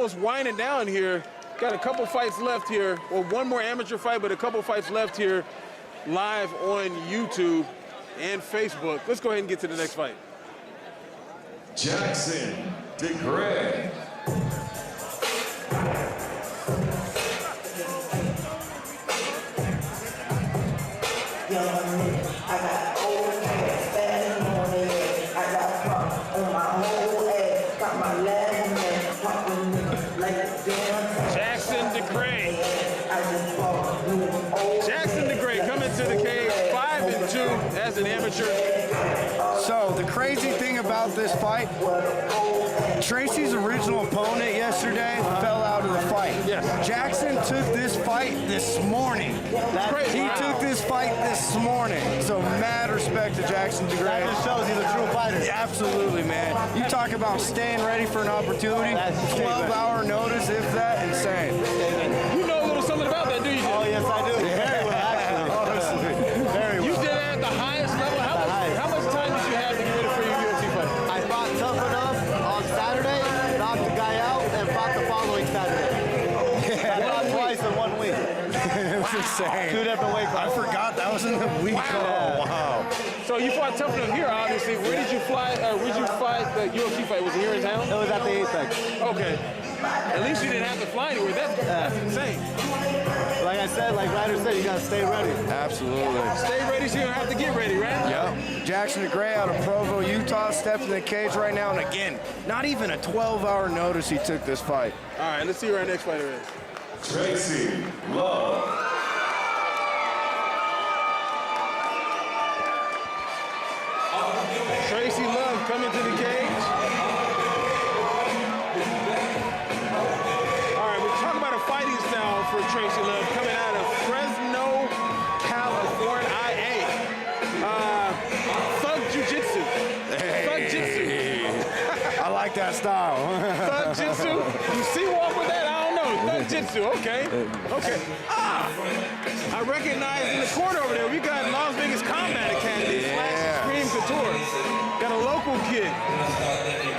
almost winding down here. Got a couple fights left here, or one more amateur fight, but a couple fights left here live on YouTube and Facebook. Let's go ahead and get to the next fight. Jackson Degrey. I got old ass standing on their head. I got pump on my whole ass. Got my last man pumping like a damn. Jackson Degrey. Jackson Degrey coming to the cage 5-2 as an amateur. So the crazy thing about this fight, Tracy's original opponent yesterday fell out of the fight. Yes. Jackson took this fight this morning. He took this fight this morning. So mad respect to Jackson Degrey. That just shows he's a true fighter. Yeah, absolutely, man. You talk about staying ready for an opportunity. 12-hour notice, if that, insane. You know a little something about that, do you? Oh, yes, I do. Very well, actually. Very well. You did that at the highest level? How much time did you have to get ready for your UFC fight? I fought Tuff-N-Uff on Saturday, knocked the guy out, and fought the following Saturday. I fought twice in 1 week. It was insane. 2 different weight classes. I forgot that was in the week. Wow. Oh, wow. So you fought Tuff-N-Uff here, obviously. Where did you fly? Where did you fight the UFC fight? Was it here in town? It was at the Apex. Okay. At least you didn't have to fly anywhere. That's insane. Like I said, like Ryder said, you gotta stay ready. Absolutely. Stay ready so you don't have to get ready, right? Yep. Jackson Degrey out of Provo, Utah, stepped in the cage right now. And again, not even a 12-hour notice he took this fight. All right, let's see who our next fighter is. Tracy Love. Tracy Love coming to the cage. All right, we're talking about a fighting style for Tracy Love coming out of Fresno, California, IA. Thug Jiu-Jitsu. Thug Jitsu. I like that style. Thug Jitsu. You see walk with that? I don't know. Thug Jitsu. Okay. Okay. I recognize in the corner over there, we got Las Vegas Combat Academy / Extreme Couture. Got a local kid.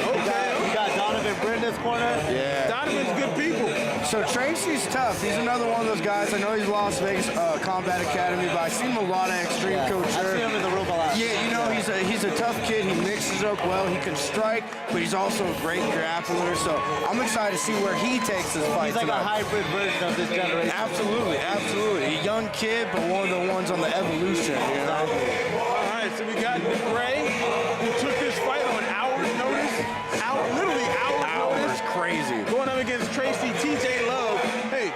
Okay. We got Donovan Britton in this corner. Yeah. Donovan's good people. So Tracy's tough. He's another one of those guys. I know he's Las Vegas Combat Academy, but I've seen him a lot of Extreme Couture. I've seen him in the room a lot. Yeah, you know, he's a tough kid. He mixes up well. He can strike, but he's also a great grappler. So I'm excited to see where he takes this fight. He's like tonight. a hybrid version of this generation. Absolutely, absolutely. A young kid, but one of the ones on the evolution, you know? All right, so we got Degrey, who took this fight on hours notice. Literally hours notice. Crazy. Going up against Tracy TJ Love. Hey.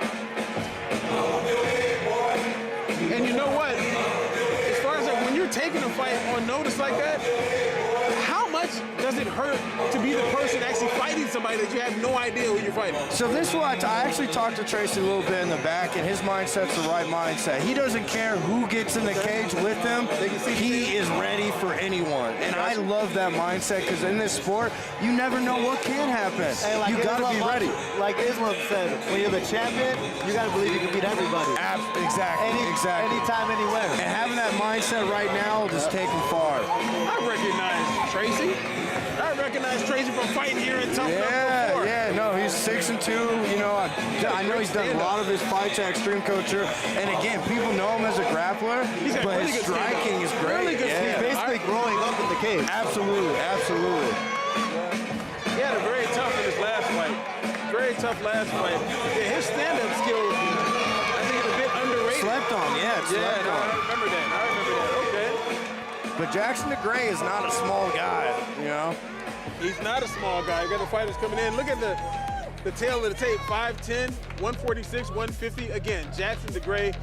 And you know what? As far as like when you're taking a fight on notice like that, how much does it hurt to be the person actually fighting somebody that you have no idea who you're fighting? So this one, I actually talked to Tracy a little bit in the back, and his mindset's the right mindset. He doesn't care who gets in the cage with him. He is ready for anyone. And I love that mindset because in this sport, you never know what can happen. And like you got to be ready. Like Islam said, when you're the champion, you got to believe you can beat everybody. Exactly. Anytime, anywhere. And having that mindset right now will just take him far. I recognize Tracy. I recognize Tracy from fighting here in Tuff-N-Uff before. Yeah, no, he's 6-2. You know, I know he's done a lot of his fights at Extreme Couture. And again, people know him as a grappler, but his striking is great. Really good He's basically growing up in the cage. Absolutely, absolutely. He had a very tough in his last fight. Very tough last fight. Yeah, his stand-up skills, I think, is a bit underrated. Slept on, slept on. I remember that. Okay. But Jackson Degrey is not a small guy, you know? He's not a small guy. You got the fighters coming in. Look at the tail of the tape. 5'10", 146, 150. Again, Jackson Degrey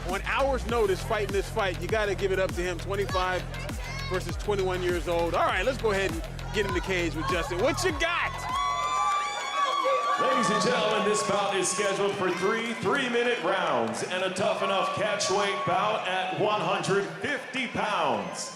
on hours notice fighting this fight. You got to give it up to him. 25 versus 21 years old. All right, let's go ahead and get in the cage with Justin. What you got? Ladies and gentlemen, this bout is scheduled for 3 3-minute rounds and a Tuff-N-Uff catchweight bout at 150 pounds.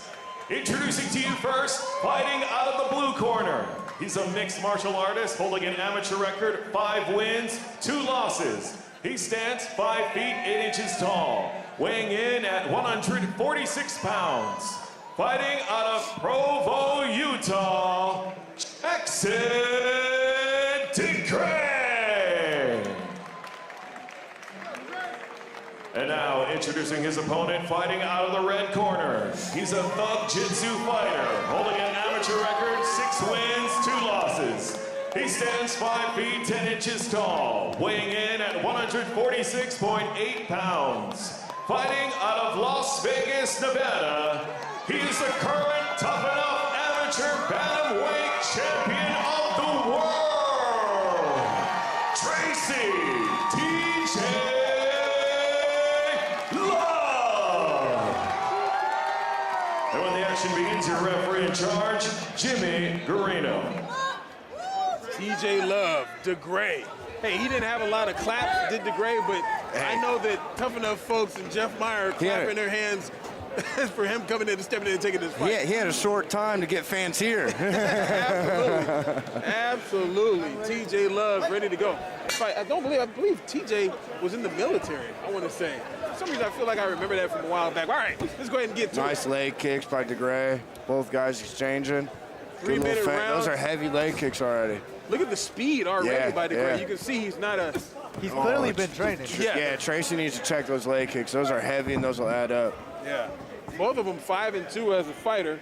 Introducing to you first, fighting out of the blue corner. He's a mixed martial artist holding an amateur record, 5 wins, 2 losses. He stands 5 feet 8 inches tall, weighing in at 146 pounds. Fighting out of Provo, Utah, Jackson Degrey. And now introducing his opponent, fighting out of the red corner. He's a thug jitsu fighter, holding an amateur record, 6 wins, 2 losses. He stands 5 feet 10 inches tall, weighing in at 146.8 pounds. Fighting out of Las Vegas, Nevada, he is the current Tuff-N-Uff amateur bantamweight champion of the world, Tracy TJ Love. And when the action begins, your referee in charge, Jimmy Garino. TJ Love, Degrey. Hey, he didn't have a lot of claps, did Degrey, but I know that Tuff-N-Uff folks and Jeff Meyer clapping their hands for him coming in and stepping in and taking this fight. Yeah, he had a short time to get fans here. Absolutely. TJ Love ready to go. I believe TJ was in the military, I want to say. For some reason, I feel like I remember that from a while back. All right, let's go ahead and get to it. Nice leg kicks by Degrey. Both guys exchanging. 3-minute rounds. Those are heavy leg kicks already. Look at the speed already by Degrey. Yeah. You can see he's not a... He's clearly been training. Yeah, Tracy needs to check those leg kicks. Those are heavy and those will add up. Yeah. Both of them 5-2 as a fighter.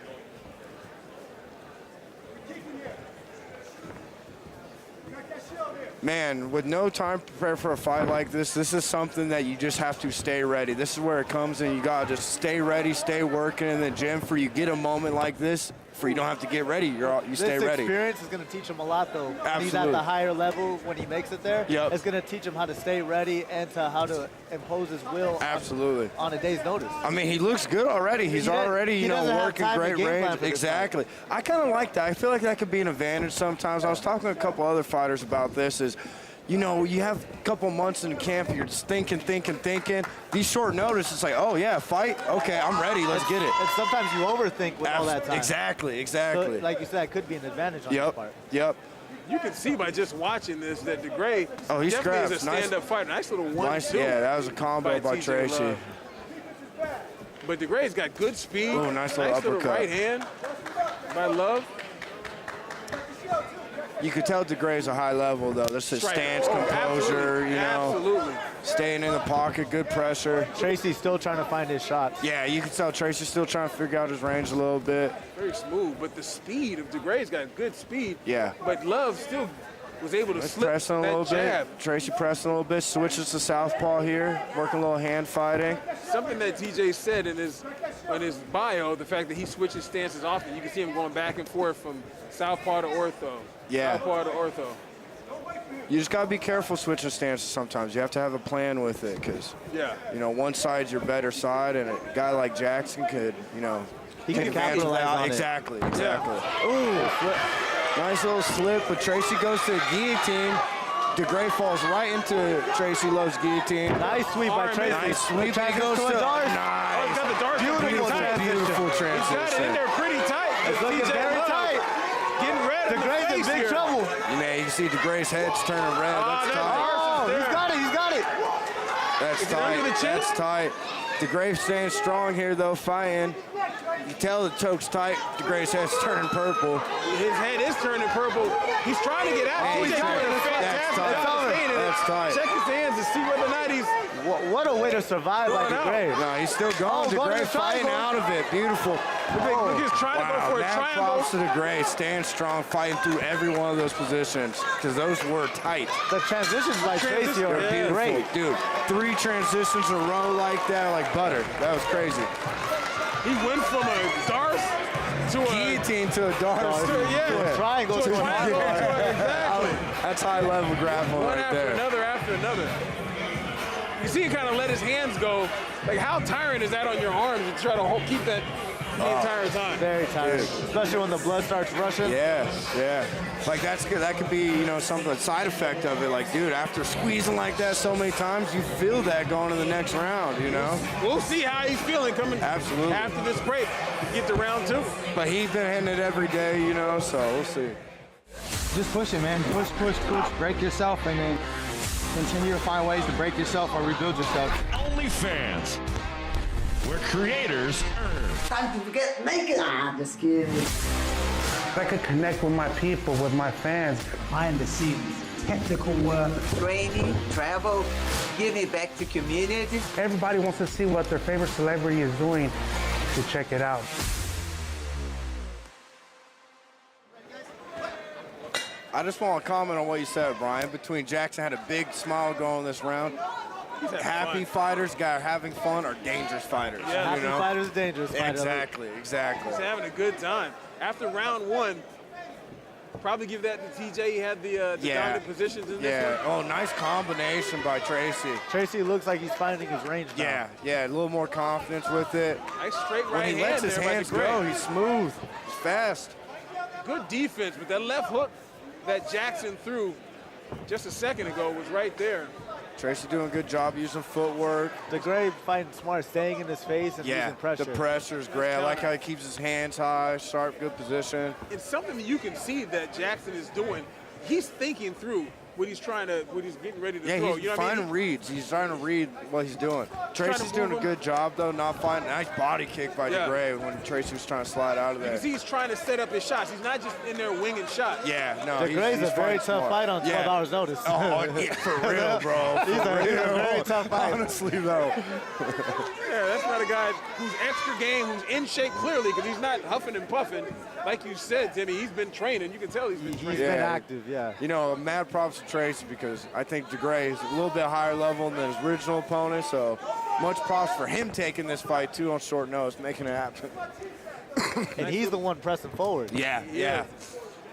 Man, with no time to prepare for a fight like this is something that you just have to stay ready. This is where it comes in. You got to just stay ready, stay working in the gym for you get a moment like this. For you don't have to get ready, you stay ready. This experience is going to teach him a lot, though. Absolutely. When he's at the higher level, when he makes it there, Yep. it's going to teach him how to stay ready and to how to impose his will Absolutely. on a day's notice. I mean, he looks good already. He's already, working great range. Exactly. I kind of like that. I feel like that could be an advantage sometimes. I was talking to a couple other fighters about this is, you have a couple months in camp, you're just thinking. These short notice, it's like, oh, yeah, fight? Okay, I'm ready. Let's get it. And sometimes you overthink with all that time. Exactly. So, like you said, it could be an advantage on your part. Yep. You can see by just watching this that Degrey he definitely is scraps. a stand-up fighter. Nice little 1-2. Yeah, that was a combo by Tracy. Love. But Degrey's got good speed. Oh, nice little uppercut. right hand by Love. You could tell Degrey's a high level, though. This is stance, composure, Absolutely. Staying in the pocket, good pressure. Tracy's still trying to find his shots. Yeah, you can tell Tracy's still trying to figure out his range a little bit. Very smooth, but the speed of Degrey's got good speed. Yeah. But Love still was able to slip pressing a that little jab. bit. Tracy pressing a little bit, switches to southpaw here, working a little hand fighting. Something that TJ said in his bio, the fact that he switches stances often. You can see him going back and forth from southpaw to ortho. Yeah. Southpaw to ortho. You just got to be careful switching stances sometimes. You have to have a plan with it because, one side's your better side, and a guy like Jackson could, he can capitalize on it. Exactly. Yeah. Ooh, nice little slip, but Tracy goes to the guillotine. Degrey falls right into Tracy Love's guillotine. Nice sweep by Tracy. Nice sweep. He goes to a dart. Oh, he's got the dart. Beautiful transition. He's got it in there pretty tight. It's looking very tight. Getting red in the face Degrey's in big here. trouble. You can see Degrey's head's turning red. That's tight. He's got it. That's tight. That's tight. Degrey staying strong here, though, fighting. You tell the choke's tight. Degrey's head's turning purple. His head is turning purple. He's trying to get out. He's TJ doing a fantastic job of staying in it. That's tight. Check his hands to see whether or not he's... What a way to survive by Degrey. No, he's still going. Degrey fighting out of it. Beautiful. Look, he's trying to go for a triangle. Props to Degrey. Staying strong, fighting through every one of those positions because those were tight. The transitions by Tracy are beautiful. great. Dude, 3 transitions in a row like that, like butter. That was crazy. He went from a Darce to a guillotine to a Darce. To a triangle to a triangle. Exactly. That's high level grappling right there. One after another. You see him kind of let his hands go. Like, how tiring is that on your arms to try to keep that the entire time? Very tiring, especially when the blood starts rushing. Yeah. Like, that's good. That could be, something, a side effect of it. Like, dude, after squeezing like that so many times, you feel that going to the next round, We'll see how he's feeling coming Absolutely. after this break to get to round 2. But he's been hitting it every day, so we'll see. Just push it, man. Push. Break yourself, and then continue to find ways to break yourself or rebuild yourself. OnlyFans, where creators earn. Time to get naked. I'm just kidding. If I could connect with my people, with my fans. Behind the scenes, technical work. Training, travel, giving back to community. Everybody wants to see what their favorite celebrity is doing to check it out. I just want to comment on what you said, Brian. Between Jackson had a big smile going this round. Happy fighters, guys having fun, are dangerous fighters. Yeah. Happy fighters, dangerous fighters. Exactly. He's having a good time. After round one, probably give that to TJ. He had the dominant positions in this one. Oh, nice combination by Tracy. Tracy looks like he's finding his range now. Yeah, a little more confidence with it. Nice straight right hand. When he lets his there by hands Degrey. go, he's smooth, he's fast. Good defense, but that left hook that Jackson threw just a second ago was right there. Tracy doing a good job using footwork. Degrey fighting smart, staying in his face and using pressure. The pressure's great. I like how he keeps his hands high, sharp, good position. It's something that you can see that Jackson is doing. He's thinking through what he's getting ready to throw. He's You know what I finding mean? reads. He's trying to read what he's doing. Tracy's doing a good job, though, not finding. Nice body kick by Degrey when Tracy was trying to slide out of there. Because he's trying to set up his shots. He's not just in there winging shots. Yeah, no. Degrey's a very tough fight on 12 hours notice. Oh, yeah, for real, bro. He's a very tough fight. Honestly, though. Yeah, that's not a guy who's extra game, who's in shape clearly, because he's not huffing and puffing. Like you said, Timmy, he's been training. You can tell he's been training. He's been active, yeah. You know, mad props to Tracy because I think Degrey is a little bit higher level than his original opponent, so much props for him taking this fight, too, on short notice, making it happen. And he's the one pressing forward. Yeah.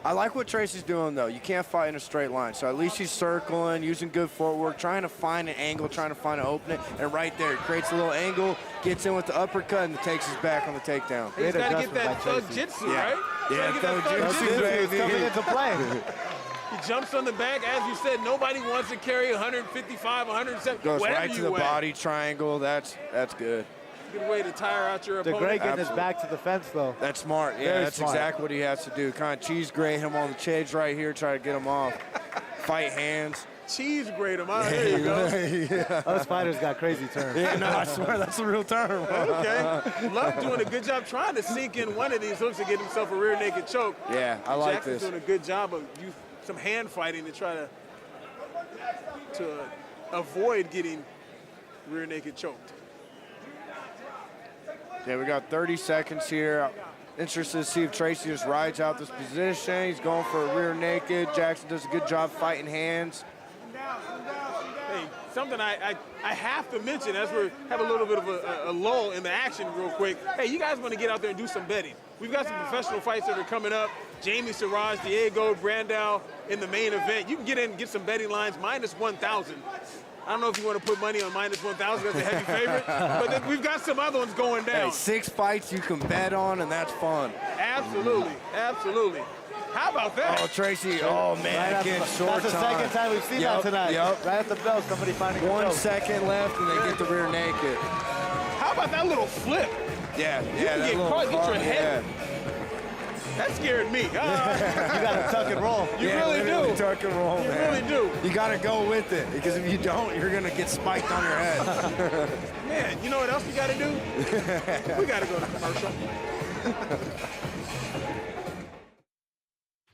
I like what Tracy's doing, though. You can't fight in a straight line, so at least he's circling, using good footwork, trying to find an angle, trying to find an opening, and right there, he creates a little angle, gets in with the uppercut, and takes his back on the takedown. He's got to get that thug-jitsu, right? Yeah, thug-jitsu, baby. Coming into play. He jumps on the back. As you said, nobody wants to carry 155, 170, Goes whatever right to you the weigh. body triangle. That's good. Good way to tire out your opponent. Degrey getting his back to the fence, though. That's smart. Yeah, that's smart. exactly what he has to do. Kind of cheese grate him on the cage right here, try to get him off. Fight hands. Cheese grate him. There you go. Those fighters got crazy terms. Yeah, no, I swear that's a real term. Okay. Love doing a good job trying to sink in one of these hooks to get himself a rear naked choke. Yeah, I like Jackson's this. doing a good job of some hand fighting to try to avoid getting rear naked choked. Yeah, we got 30 seconds here. Interested to see if Tracy just rides out this position. He's going for a rear naked. Jackson does a good job fighting hands. Hey, something I have to mention as we have a little bit of a lull in the action real quick. Hey, you guys want to get out there and do some betting. We've got some professional fights that are coming up. Jamie Siraj, Diego Brandao in the main event. You can get in and get some betting lines, minus 1,000. I don't know if you want to put money on minus 1,000. That's a heavy favorite. But then we've got some other ones going down. Hey, 6 fights you can bet on, and that's fun. Absolutely. How about that? Oh, Tracy. Oh, man, again, short time. That's the second time we've seen that tonight. Right at the bell, somebody finding 1 second left, and they get the rear naked. How about that little flip? Yeah, You can get caught, get your head. That scared me. You got to tuck and roll. You really do. Tuck and roll, You man. really do. You got to go with it, because if you don't, you're going to get spiked on your head. Man, you know what else we got to do? We got to go to commercial.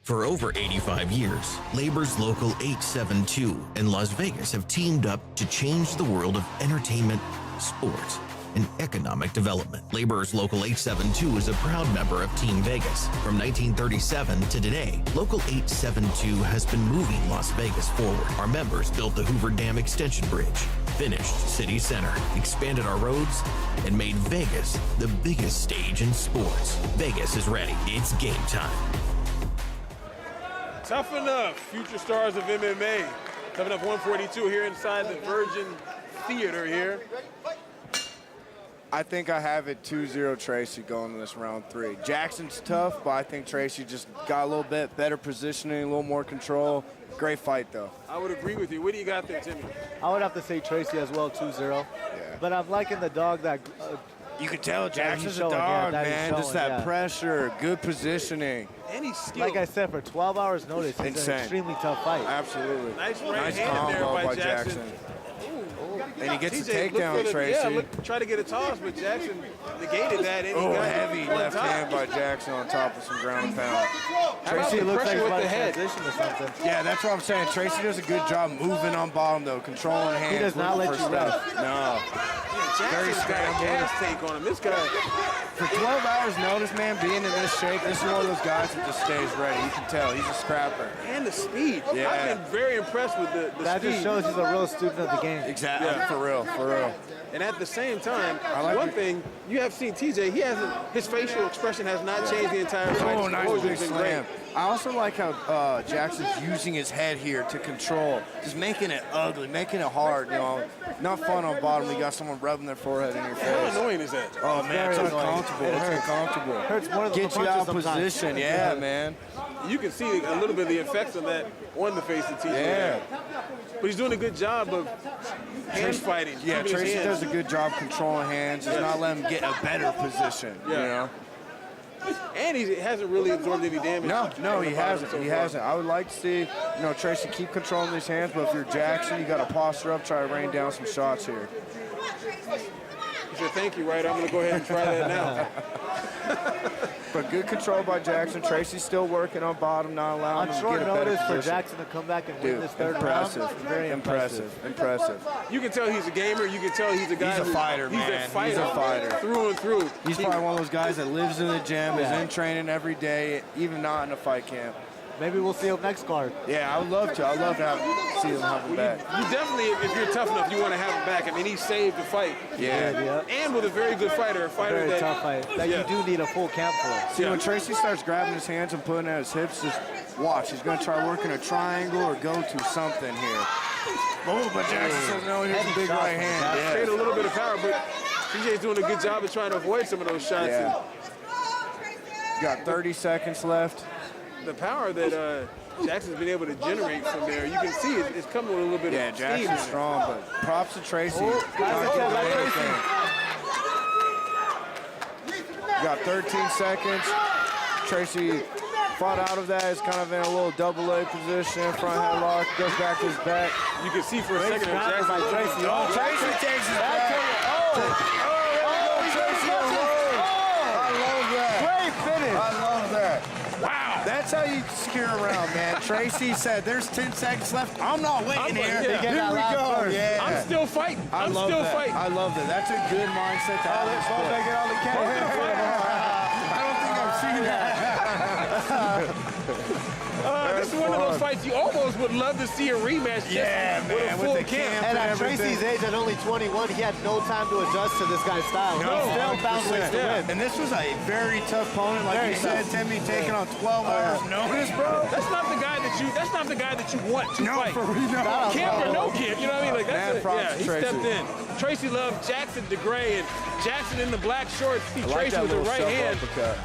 For over 85 years, Labor's Local 872 in Las Vegas have teamed up to change the world of entertainment, sports, and economic development. Labor's Local 872 is a proud member of Team Vegas. From 1937 to today, Local 872 has been moving Las Vegas forward. Our members built the Hoover Dam Extension Bridge, finished City Center, expanded our roads, and made Vegas the biggest stage in sports. Vegas is ready. It's game time. Tuff-N-Uff, future stars of MMA. Tuff-N-Uff 142 here inside the Virgin Theater here. I think I have it 2-0 Tracy going to this round 3. Jackson's tough, but I think Tracy just got a little bit better positioning, a little more control. Great fight, though. I would agree with you. What do you got there, Timmy? I would have to say Tracy as well, 2-0. But I'm liking the dog that... you can tell Jackson's a showing, dog, that he's man. showing, Just that pressure, good positioning. And he's skilled. Like I said, for 12 hours notice, it's Insane. an extremely tough fight. Absolutely. Nice right Nice hand there combo by by Jackson. Jackson. And he gets the TJ looked takedown, for the- Tracy. Yeah, try to get a toss, but Jackson negated that. And he Oh, got heavy on left top. hand by Jackson on top of some ground and pound. How about Tracy the looks like pressure he's with about the to head? transition or something. Yeah, that's what I'm saying. Tracy does a good job moving on bottom, though, controlling hands. does not looking let for you stuff. rest. No. Jackson's got a scrambled. gas tank on him. This guy, For 12 hours notice, man, being in this shape, this is one of those guys that just stays ready. You can tell. He's a scrapper. and the speed. Yeah. I've been very impressed with the That speed. just shows he's a real student of the game. Exactly. Yeah. For real, for real. And at the same time, like one it. thing you have seen TJ, his facial expression has not changed the entire fight. Oh, His nice composure's big been slam. great. I also like how Jackson's using his head here to control, just making it ugly, making it hard, you know. Not fun on bottom. You got someone rubbing their forehead in your How face. annoying is that? Oh, man, it's very annoying. uncomfortable. It It's hurts. uncomfortable. Hurts more than Get the you out of punches sometimes. position. Yeah, man. You can see a little bit of the effects of that on the face of TJ. Yeah. But he's doing a good job of hand fighting. Yeah, keeping his Tracy hands. does a good job controlling hands, just not letting him get a better position, you Yeah. know? And he hasn't really absorbed any damage. No, on he the bottom hasn't. so He far. hasn't. I would like to see, Tracy keep controlling these hands, but if you're Jackson, you got to posture up, try to rain down some shots here. He said, thank you, right? I'm going to go ahead and try that now. But good control by Jackson. Tracy's still working on bottom, not allowing him On to short get a better notice for position. Jackson to come back and win Dude, this third impressive. round. Very impressive. Impressive. You can tell he's a gamer. You can tell he's a guy He's a fighter, he's man. a fighter. He's a fighter. Through and through. He's probably one of those guys that lives in the gym, is Yeah. in training every day, even not in a fight camp. Maybe we'll see him next card. Yeah, I would love to. I'd love to see him have him back. You definitely, if you're tough enough, you want to have him back. I mean, he saved the fight. Yeah. And with a very good fighter, a fighter Very that tough fight that Yeah. you do need a full camp for. See, when Tracy starts grabbing his hands and putting at his hips, just watch. He's going to try working a triangle or go to something here. Oh, but Jackson says no, here's a big shot right from hand. create a Yeah. little bit of power, but TJ's doing a good job of trying to avoid some of those shots. Yeah. Got 30 seconds left. And the power that Jackson's been able to generate from there, you can see it's coming with a little bit Yeah, of steam. in Jackson's it. strong, but props to Tracy. Not that's giving Tracy. anything. Got 13 seconds. Tracy fought out of that. He's kind of in a little double leg position, front headlock, goes back to his back. You can see for a second that Grappled by Jackson. Tracy. Oh, Tracy takes his back. Tracy alone. I love that. Great finish. I love that. Wow. That's how you secure a round, man. Tracy said, there's 10 seconds left. I'm not waiting here. yeah. Here Get that we last go. first. Yeah. I'm still fighting. I I'm love still that. fighting. I love that. That's a good mindset to have. in sport. I don't think I've seen that. This is one of those fights you almost would love to see a rematch. just Yeah, with a man, full with the camp. And at everything. Tracy's age, at only 21, he had no time to adjust to this guy's style. No, He still found ways to yeah. win. And this was a very tough opponent, like Very you said, tough. Timmy taking on 12 hours notice, bro. That's not the guy that you. That's not the guy that you want to No, fight. for real. Camp or no camp, you know what I mean? Like Man, that's props yeah. to He Tracy. stepped in. Tracy loved Jackson Degrey and Jackson in the black shorts. He I like Tracy that with the little right shove hand. uppercut.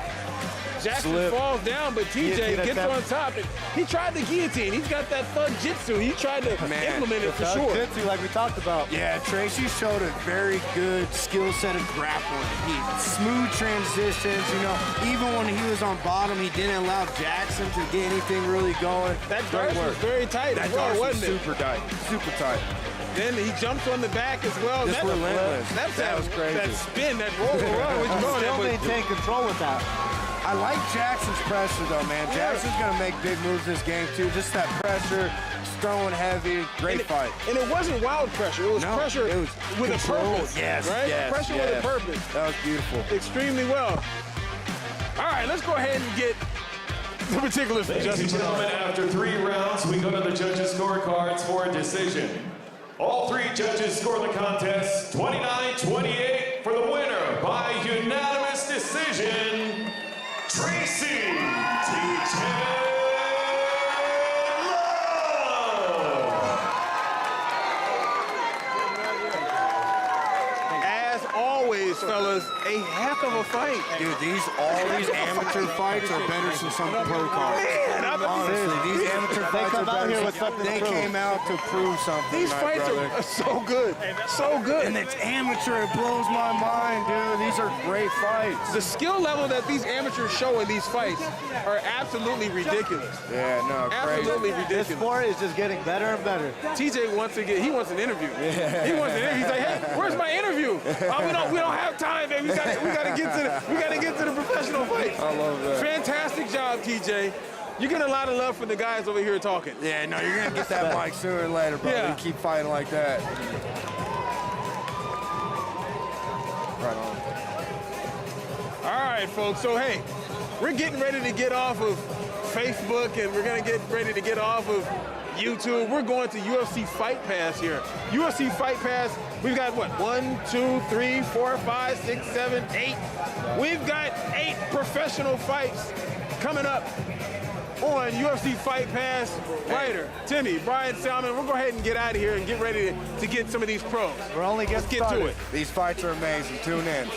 Jackson Slip. falls down, but TJ Guillotine gets attempt. on top. And he tried the guillotine. He's got that thug jitsu. He tried to implement it for sure. Jiu-jitsu, like we talked about. Yeah, Tracy showed a very good skill set of grappling. He smooth transitions, even when he was on bottom, he didn't allow Jackson to get anything really going. That Great Darce work. was very tight That as well, Darce was wasn't it? super tight. Super tight. Then he jumps on the back as well. Just relentless. That was crazy. That spin, that roll around. What you going Still there? maintain control with that. I like Jackson's pressure, though, man. Jackson's going to make big moves in this game, too. Just that pressure, just throwing heavy. Great fight. And it wasn't wild pressure. It was No, pressure it was with controlled. a purpose. Yes, right? yes, Pressure yes. with a purpose. That was beautiful. Extremely well. All right, let's go ahead and get the particulars. Ladies and gentlemen, after 3 rounds, we go to the judges' scorecards for a decision. All 3 judges score the contest 29-28 for the winner by unanimous decision, Tracy TJ As always, fellas, a heck of a fight. Dude, all these amateur fights are better than some pro cards. Man, honestly, these amateur fights come are out here better. with something to They prove. came out to prove something. These my fights brother. are so good. So good. And it's amateur. It blows my mind, dude. These are great fights. The skill level that these amateurs show in these fights are absolutely ridiculous. Yeah, no, Absolutely crazy. This ridiculous. sport is just getting better and better. TJ wants to get, he wants an interview. He wants an interview. He's like, hey, where's my interview? Oh, we don't have time, man. We gotta get to the professional fight. I love that. Fantastic job, TJ. You get a lot of love from the guys over here talking. Yeah, no, you're gonna get that mic sooner or later, brother. Yeah. You keep fighting like that. Right on. All right, folks. So, hey, we're getting ready to get off of Facebook, and we're going to get ready to get off of YouTube. We're going to UFC Fight Pass here. UFC Fight Pass, we've got what? 1, 2, 3, 4, 5, 6, 7, 8. We've got 8 professional fights coming up on UFC Fight Pass. Ryder, Timmy, Brian Salmon, we'll go ahead and get out of here and get ready to get some of these pros. We're only getting Let's get to started. it. These fights are amazing. Tune in.